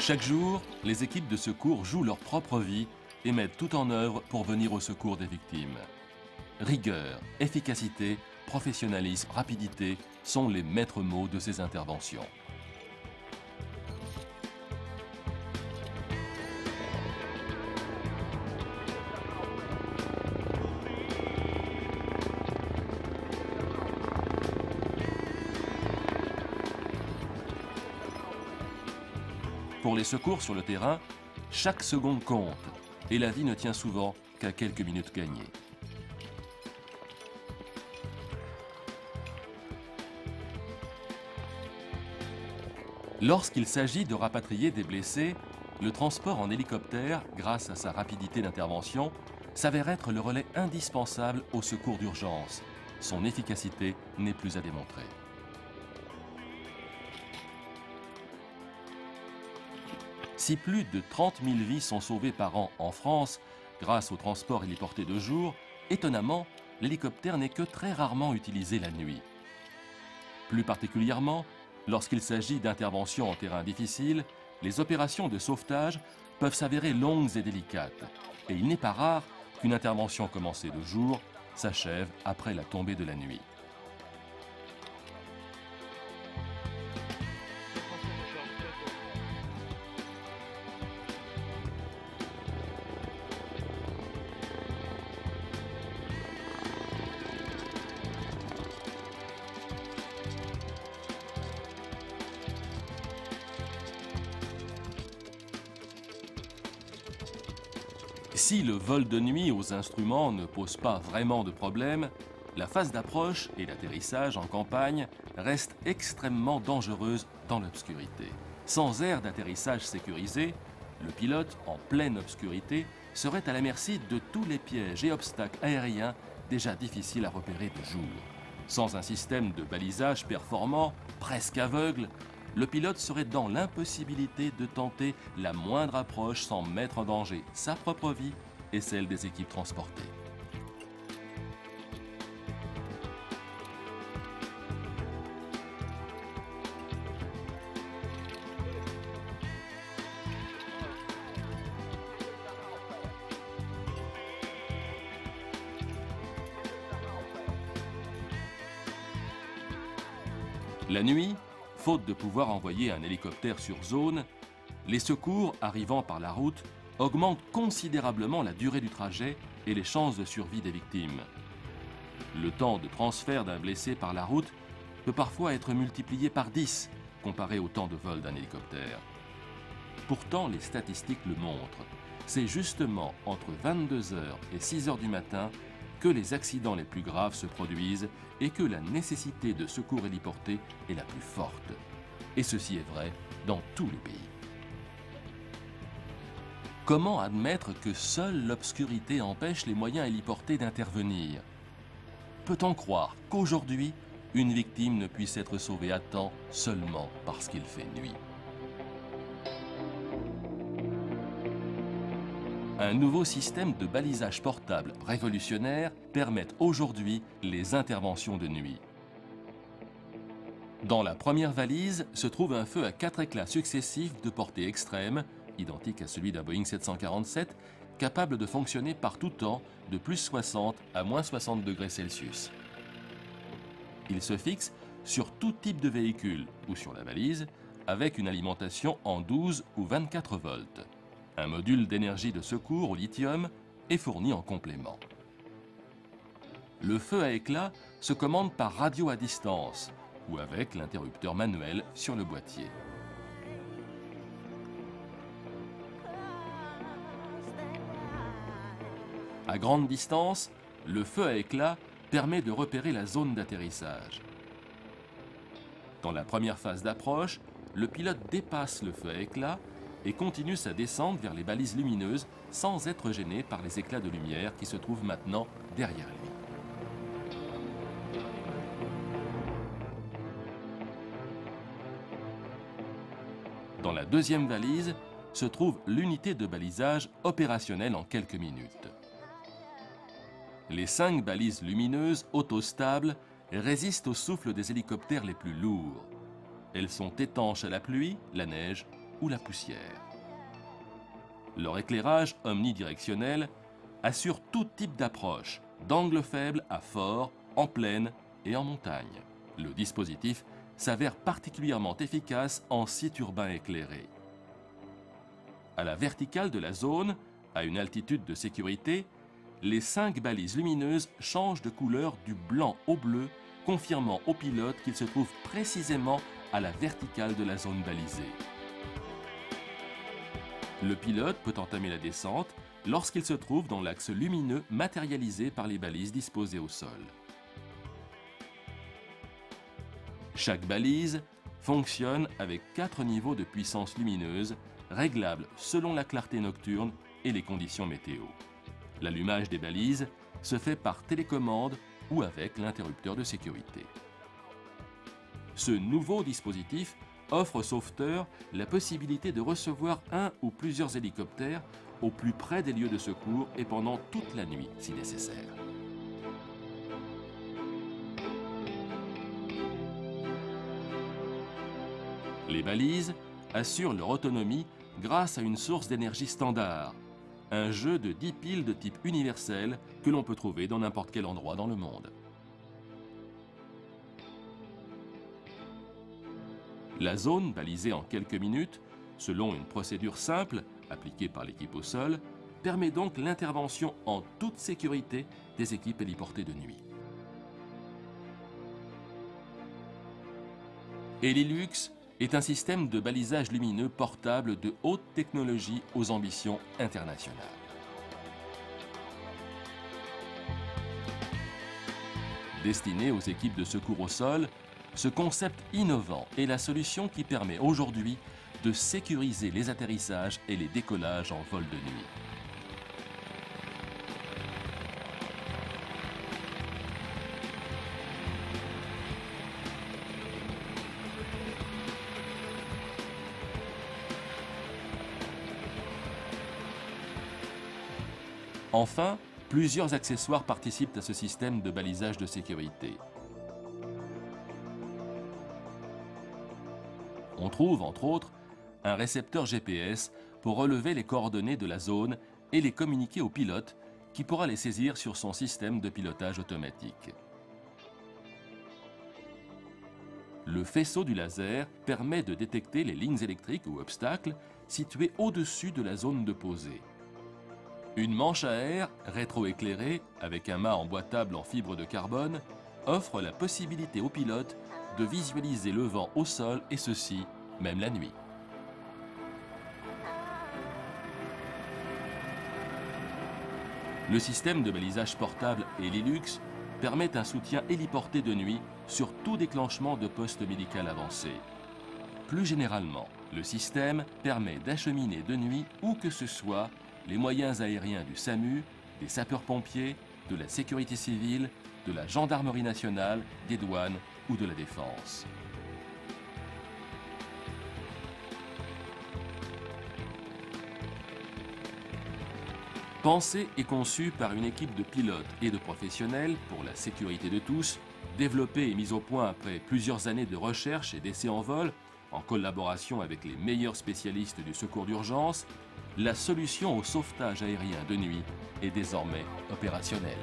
Chaque jour, les équipes de secours jouent leur propre vie et mettent tout en œuvre pour venir au secours des victimes. Rigueur, efficacité, professionnalisme, rapidité sont les maîtres mots de ces interventions. Pour les secours sur le terrain, chaque seconde compte et la vie ne tient souvent qu'à quelques minutes gagnées. Lorsqu'il s'agit de rapatrier des blessés, le transport en hélicoptère, grâce à sa rapidité d'intervention, s'avère être le relais indispensable au secours d'urgence. Son efficacité n'est plus à démontrer. Si plus de 30 000 vies sont sauvées par an en France grâce au transport héliporté de jour, étonnamment, l'hélicoptère n'est que très rarement utilisé la nuit. Plus particulièrement, lorsqu'il s'agit d'interventions en terrain difficile, les opérations de sauvetage peuvent s'avérer longues et délicates. Et il n'est pas rare qu'une intervention commencée de jour s'achève après la tombée de la nuit. Si le vol de nuit aux instruments ne pose pas vraiment de problème, la phase d'approche et l'atterrissage en campagne restent extrêmement dangereuses dans l'obscurité. Sans aire d'atterrissage sécurisé, le pilote, en pleine obscurité, serait à la merci de tous les pièges et obstacles aériens déjà difficiles à repérer de jour. Sans un système de balisage performant, presque aveugle, le pilote serait dans l'impossibilité de tenter la moindre approche sans mettre en danger sa propre vie et celle des équipes transportées. La nuit, faute de pouvoir envoyer un hélicoptère sur zone, les secours arrivant par la route augmentent considérablement la durée du trajet et les chances de survie des victimes. Le temps de transfert d'un blessé par la route peut parfois être multiplié par 10 comparé au temps de vol d'un hélicoptère. Pourtant, les statistiques le montrent. C'est justement entre 22 h et 6 h du matin que les accidents les plus graves se produisent et que la nécessité de secours héliportés est la plus forte. Et ceci est vrai dans tous les pays. Comment admettre que seule l'obscurité empêche les moyens héliportés d'intervenir? Peut-on croire qu'aujourd'hui, une victime ne puisse être sauvée à temps seulement parce qu'il fait nuit? Un nouveau système de balisage portable révolutionnaire permet aujourd'hui les interventions de nuit. Dans la première valise se trouve un feu à 4 éclats successifs de portée extrême, identique à celui d'un Boeing 747, capable de fonctionner par tout temps de plus 60 à moins 60 degrés Celsius. Il se fixe sur tout type de véhicule ou sur la valise avec une alimentation en 12 ou 24 volts. Un module d'énergie de secours au lithium est fourni en complément. Le feu à éclat se commande par radio à distance ou avec l'interrupteur manuel sur le boîtier. À grande distance, le feu à éclat permet de repérer la zone d'atterrissage. Dans la première phase d'approche, le pilote dépasse le feu à éclat et continue sa descente vers les balises lumineuses sans être gêné par les éclats de lumière qui se trouvent maintenant derrière lui. Dans la deuxième valise se trouve l'unité de balisage opérationnelle en quelques minutes. Les 5 balises lumineuses autostables résistent au souffle des hélicoptères les plus lourds. Elles sont étanches à la pluie, la neige ou la poussière. Leur éclairage omnidirectionnel assure tout type d'approche, d'angle faible à fort, en plaine et en montagne. Le dispositif s'avère particulièrement efficace en site urbain éclairé. À la verticale de la zone, à une altitude de sécurité, les 5 balises lumineuses changent de couleur du blanc au bleu, confirmant au pilote qu'il se trouve précisément à la verticale de la zone balisée. Le pilote peut entamer la descente lorsqu'il se trouve dans l'axe lumineux matérialisé par les balises disposées au sol. Chaque balise fonctionne avec 4 niveaux de puissance lumineuse, réglables selon la clarté nocturne et les conditions météo. L'allumage des balises se fait par télécommande ou avec l'interrupteur de sécurité. Ce nouveau dispositif offre aux sauveteurs la possibilité de recevoir un ou plusieurs hélicoptères au plus près des lieux de secours et pendant toute la nuit si nécessaire. Les balises assurent leur autonomie grâce à une source d'énergie standard, un jeu de 10 piles de type universel que l'on peut trouver dans n'importe quel endroit dans le monde. La zone, balisée en quelques minutes, selon une procédure simple appliquée par l'équipe au sol, permet donc l'intervention en toute sécurité des équipes héliportées de nuit. Helilux est un système de balisage lumineux portable de haute technologie aux ambitions internationales. Destiné aux équipes de secours au sol, ce concept innovant est la solution qui permet aujourd'hui de sécuriser les atterrissages et les décollages en vol de nuit. Enfin, plusieurs accessoires participent à ce système de balisage de sécurité. On trouve, entre autres, un récepteur GPS pour relever les coordonnées de la zone et les communiquer au pilote qui pourra les saisir sur son système de pilotage automatique. Le faisceau du laser permet de détecter les lignes électriques ou obstacles situés au-dessus de la zone de posée. Une manche à air rétroéclairée avec un mât emboîtable en fibre de carbone offre la possibilité au pilote de visualiser le vent au sol et ceci, même la nuit. Le système de balisage portable Helilux permet un soutien héliporté de nuit sur tout déclenchement de poste médical avancé. Plus généralement, le système permet d'acheminer de nuit où que ce soit les moyens aériens du SAMU, des sapeurs-pompiers, de la sécurité civile, de la gendarmerie nationale, des douanes ou de la défense. Pensé et conçu par une équipe de pilotes et de professionnels pour la sécurité de tous, développé et mis au point après plusieurs années de recherche et d'essais en vol, en collaboration avec les meilleurs spécialistes du secours d'urgence, la solution au sauvetage aérien de nuit est désormais opérationnelle.